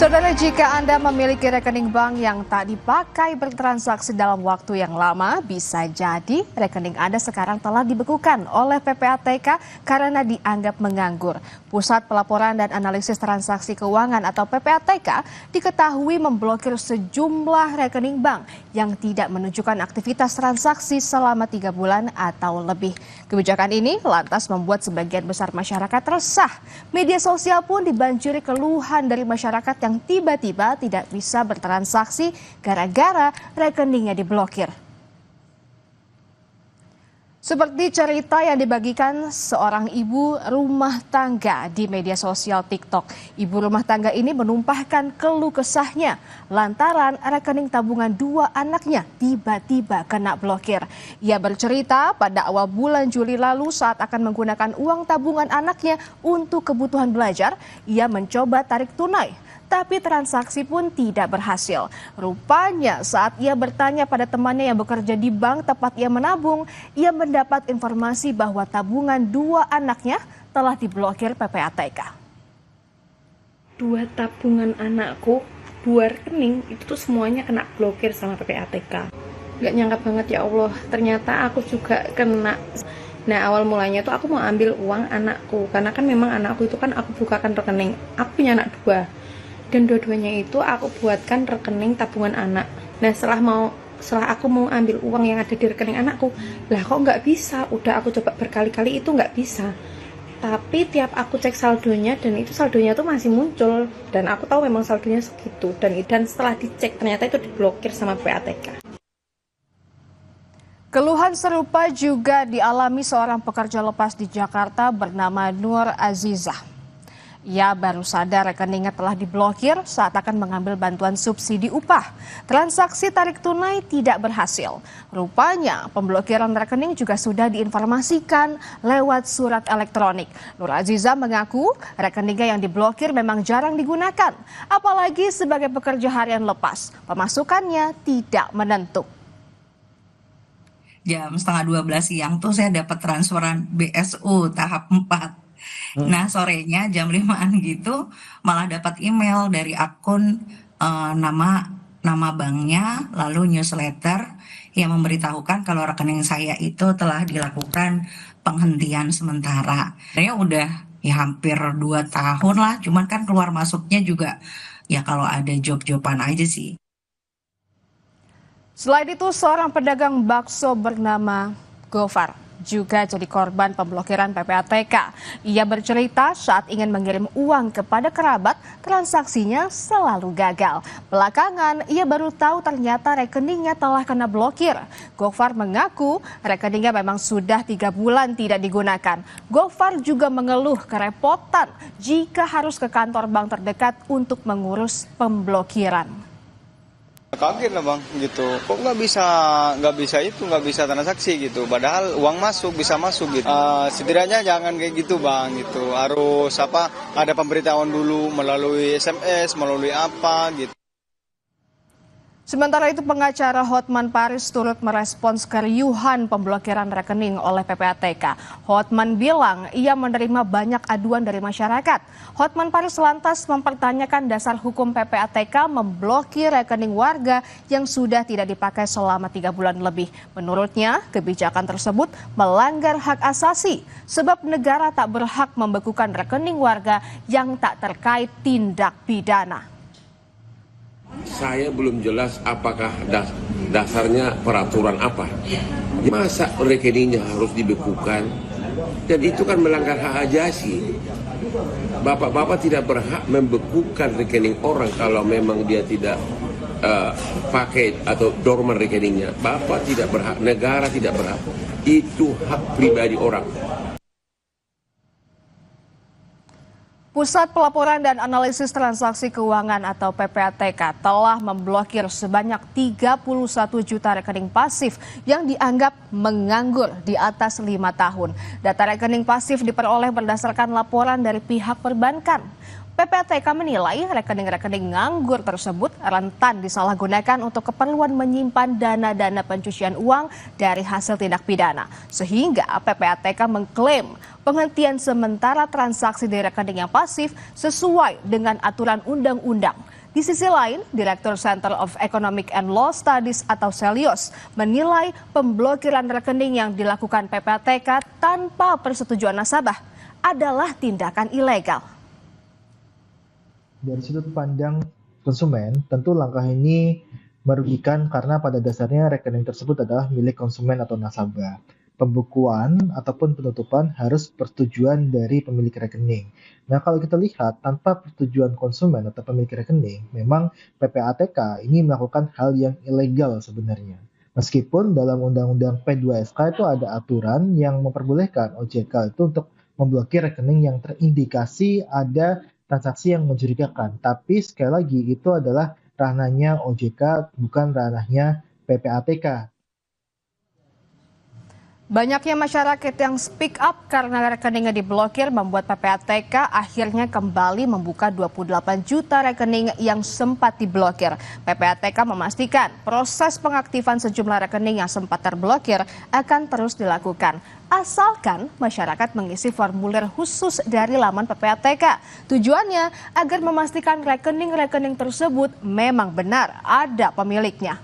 Saudara, jika Anda memiliki rekening bank yang tak dipakai bertransaksi dalam waktu yang lama, bisa jadi rekening Anda sekarang telah dibekukan oleh PPATK karena dianggap menganggur. Pusat Pelaporan dan Analisis Transaksi Keuangan atau PPATK diketahui memblokir sejumlah rekening bank yang tidak menunjukkan aktivitas transaksi selama 3 bulan atau lebih. Kebijakan ini lantas membuat sebagian besar masyarakat resah. Media sosial pun dibanjiri keluhan dari masyarakat yang tiba-tiba tidak bisa bertransaksi gara-gara rekeningnya diblokir. Seperti cerita yang dibagikan seorang ibu rumah tangga di media sosial TikTok. Ibu rumah tangga ini menumpahkan keluh kesahnya lantaran rekening tabungan 2 anaknya tiba-tiba kena blokir. Ia bercerita pada awal bulan Juli lalu saat akan menggunakan uang tabungan anaknya untuk kebutuhan belajar, ia mencoba tarik tunai. Tapi transaksi pun tidak berhasil. Rupanya saat ia bertanya pada temannya yang bekerja di bank tempat ia menabung, ia mendapat informasi bahwa tabungan 2 anaknya telah diblokir PPATK. 2 tabungan anakku, 2 rekening, itu tuh semuanya kena blokir sama PPATK. Gak nyangka banget, ya Allah, ternyata aku juga kena. Nah, awal mulanya tuh aku mau ambil uang anakku, karena kan memang anakku itu kan aku bukakan rekening. Aku punya anak 2. Dan dua-duanya itu aku buatkan rekening tabungan anak. Nah, setelah aku mau ambil uang yang ada di rekening anakku, lah kok nggak bisa? Udah aku coba berkali-kali itu nggak bisa. Tapi tiap aku cek saldonya, dan itu saldonya tuh masih muncul. Dan aku tahu memang saldonya segitu. Dan setelah dicek ternyata itu diblokir sama PPATK. Keluhan serupa juga dialami seorang pekerja lepas di Jakarta bernama Nur Azizah. Ia baru sadar rekeningnya telah diblokir saat akan mengambil bantuan subsidi upah. Transaksi tarik tunai tidak berhasil. Rupanya pemblokiran rekening juga sudah diinformasikan lewat surat elektronik. Nur Azizah mengaku rekeningnya yang diblokir memang jarang digunakan. Apalagi sebagai pekerja harian lepas, pemasukannya tidak menentu. Jam setengah 12 siang tuh saya dapat transferan BSU tahap 4. Nah, sorenya jam 5-an gitu malah dapat email dari akun nama banknya, lalu newsletter yang memberitahukan kalau rekening saya itu telah dilakukan penghentian sementara. Saya udah ya hampir 2 tahun lah, cuman kan keluar masuknya juga ya kalau ada job-joban aja sih. Selain itu, seorang pedagang bakso bernama Gofar juga jadi korban pemblokiran PPATK. Ia bercerita saat ingin mengirim uang kepada kerabat, transaksinya selalu gagal. Belakangan, ia baru tahu ternyata rekeningnya telah kena blokir. Gofar mengaku rekeningnya memang sudah 3 bulan tidak digunakan. Gofar juga mengeluh kerepotan jika harus ke kantor bank terdekat untuk mengurus pemblokiran. Kaget lah bang, gitu. Kok nggak bisa transaksi gitu. Padahal uang bisa masuk gitu. Setidaknya jangan kayak gitu bang, gitu. Harus ada pemberitahuan dulu melalui SMS, melalui apa gitu. Sementara itu, pengacara Hotman Paris turut merespons keriuhan pemblokiran rekening oleh PPATK. Hotman bilang ia menerima banyak aduan dari masyarakat. Hotman Paris lantas mempertanyakan dasar hukum PPATK memblokir rekening warga yang sudah tidak dipakai selama 3 bulan lebih. Menurutnya, kebijakan tersebut melanggar hak asasi sebab negara tak berhak membekukan rekening warga yang tak terkait tindak pidana. Saya belum jelas apakah dasarnya peraturan apa. Masa rekeningnya harus dibekukan? Dan itu kan melanggar hak asasi. Bapak-bapak tidak berhak membekukan rekening orang kalau memang dia tidak pakai atau dorman rekeningnya. Bapak tidak berhak, negara tidak berhak. Itu hak pribadi orang. Pusat Pelaporan dan Analisis Transaksi Keuangan atau PPATK telah memblokir sebanyak 31 juta rekening pasif yang dianggap menganggur di atas 5 tahun. Data rekening pasif diperoleh berdasarkan laporan dari pihak perbankan. PPATK menilai rekening-rekening nganggur tersebut rentan disalahgunakan untuk keperluan menyimpan dana-dana pencucian uang dari hasil tindak pidana. Sehingga PPATK mengklaim penghentian sementara transaksi di rekening yang pasif sesuai dengan aturan undang-undang. Di sisi lain, Direktur Center of Economic and Law Studies atau CELIOS menilai pemblokiran rekening yang dilakukan PPATK tanpa persetujuan nasabah adalah tindakan ilegal. Dari sudut pandang konsumen, tentu langkah ini merugikan karena pada dasarnya rekening tersebut adalah milik konsumen atau nasabah. Pembukuan ataupun penutupan harus persetujuan dari pemilik rekening. Nah, kalau kita lihat tanpa persetujuan konsumen atau pemilik rekening, memang PPATK ini melakukan hal yang ilegal sebenarnya. Meskipun dalam Undang-Undang P2SK itu ada aturan yang memperbolehkan OJK itu untuk memblokir rekening yang terindikasi ada transaksi yang mencurigakan. Tapi sekali lagi itu adalah ranahnya OJK, bukan ranahnya PPATK. Banyaknya masyarakat yang speak up karena rekeningnya diblokir membuat PPATK akhirnya kembali membuka 28 juta rekening yang sempat diblokir. PPATK memastikan proses pengaktifan sejumlah rekening yang sempat terblokir akan terus dilakukan, asalkan masyarakat mengisi formulir khusus dari laman PPATK. Tujuannya agar memastikan rekening-rekening tersebut memang benar ada pemiliknya.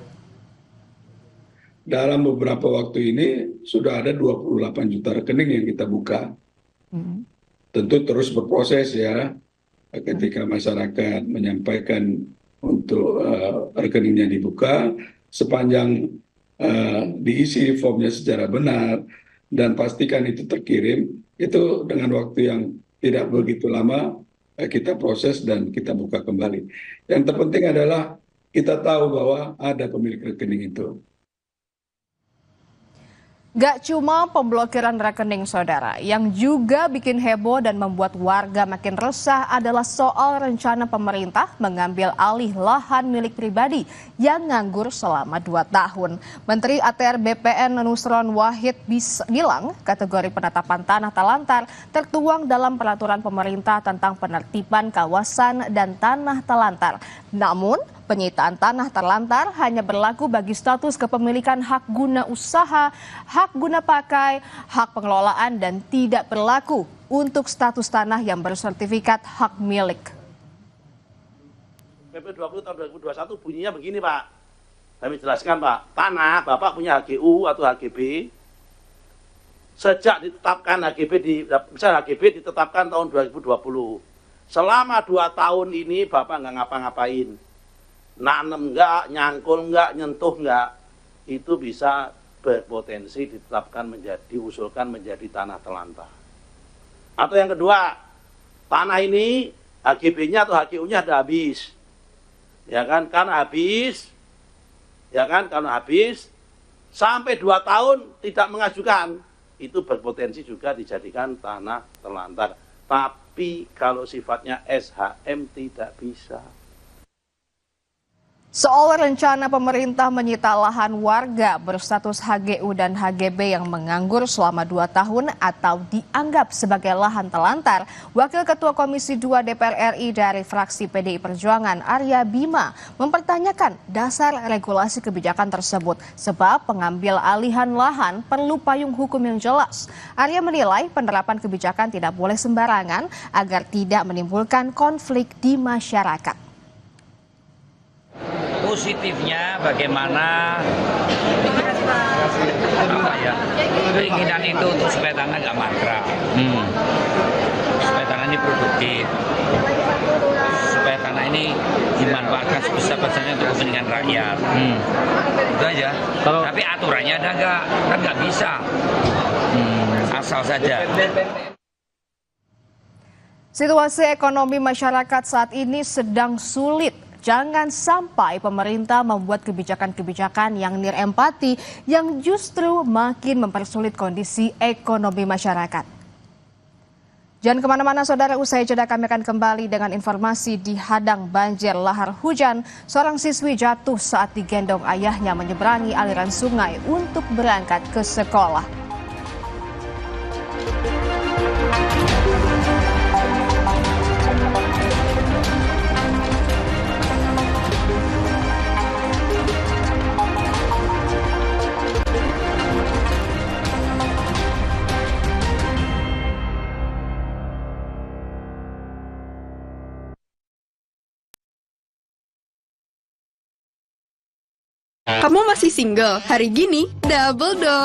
Dalam beberapa waktu ini sudah ada 28 juta rekening yang kita buka. Tentu terus berproses ya, ketika masyarakat menyampaikan untuk rekeningnya dibuka, sepanjang diisi formnya secara benar dan pastikan itu terkirim, itu dengan waktu yang tidak begitu lama kita proses dan kita buka kembali. Yang terpenting adalah kita tahu bahwa ada pemilik rekening itu. Gak cuma pemblokiran rekening saudara, yang juga bikin heboh dan membuat warga makin resah adalah soal rencana pemerintah mengambil alih lahan milik pribadi yang nganggur selama 2 tahun. Menteri ATR BPN Nusron Wahid bilang kategori penetapan tanah telantar tertuang dalam peraturan pemerintah tentang penertiban kawasan dan tanah telantar. Namun, penyitaan tanah terlantar hanya berlaku bagi status kepemilikan hak guna usaha, hak guna pakai, hak pengelolaan dan tidak berlaku untuk status tanah yang bersertifikat hak milik. PP 20 tahun 2021 bunyinya begini Pak. Kami jelaskan Pak, tanah Bapak punya HGU atau HGB. Sejak ditetapkan HGB ditetapkan tahun 2020. Selama 2 tahun ini Bapak nggak ngapa-ngapain. Nanem enggak, nyangkul enggak, nyentuh enggak, itu bisa berpotensi ditetapkan diusulkan menjadi tanah telantar. Atau yang kedua, tanah ini HGB-nya atau HGU-nya sudah habis. Ya kan, karena habis, sampai 2 tahun tidak mengajukan, itu berpotensi juga dijadikan tanah telantar. Tapi kalau sifatnya SHM tidak bisa. Soal rencana pemerintah menyita lahan warga berstatus HGU dan HGB yang menganggur selama 2 tahun atau dianggap sebagai lahan telantar, Wakil Ketua Komisi 2 DPR RI dari fraksi PDI Perjuangan Arya Bima mempertanyakan dasar regulasi kebijakan tersebut sebab pengambil alihan lahan perlu payung hukum yang jelas. Arya menilai penerapan kebijakan tidak boleh sembarangan agar tidak menimbulkan konflik di masyarakat. Positifnya bagaimana keinginan itu untuk supaya tanah nggak mangkrak, supaya tanah ini produktif, supaya tanah ini dimanfaatkan sebesar-besarnya untuk kepentingan rakyat. Itu aja. Tapi aturannya ada nggak? Kan nggak bisa. Asal saja. Situasi ekonomi masyarakat saat ini sedang sulit. Jangan sampai pemerintah membuat kebijakan-kebijakan yang nirempati yang justru makin mempersulit kondisi ekonomi masyarakat. Jangan kemana-mana saudara, usai jeda kami akan kembali dengan informasi dihadang banjir lahar hujan. Seorang siswi jatuh saat digendong ayahnya menyeberangi aliran sungai untuk berangkat ke sekolah. Kamu masih single? Hari gini double dong.